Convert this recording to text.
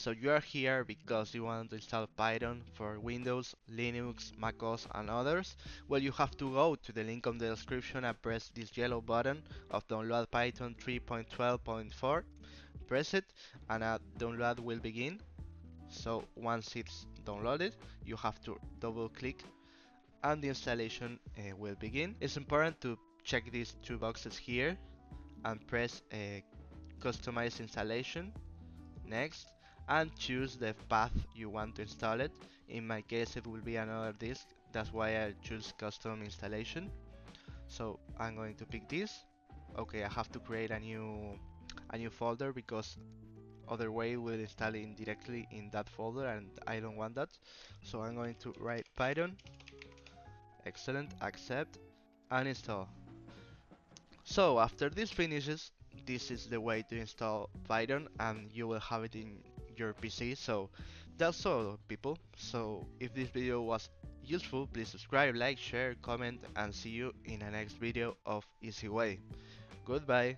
So you are here because you want to install Python for Windows, Linux, macOS and others. Well, you have to go to the link on the description and press this yellow button of download Python 3.12.4. Press it and a download will begin. So once it's downloaded, you have to double click and the installation will begin. It's important to check these two boxes here and press customize installation, next, and choose the path you want to install it. In my case it will be another disk, that's why I choose custom installation. So I'm going to pick this. Okay, I have to create a new folder because other way will install it directly in that folder and I don't want that. So I'm going to write Python, excellent, accept and install. So after this finishes, this is the way to install Python and you will have it in your PC. So that's all people. So if this video was useful, please subscribe, like, share, comment and see you in the next video of Easy Way. Goodbye.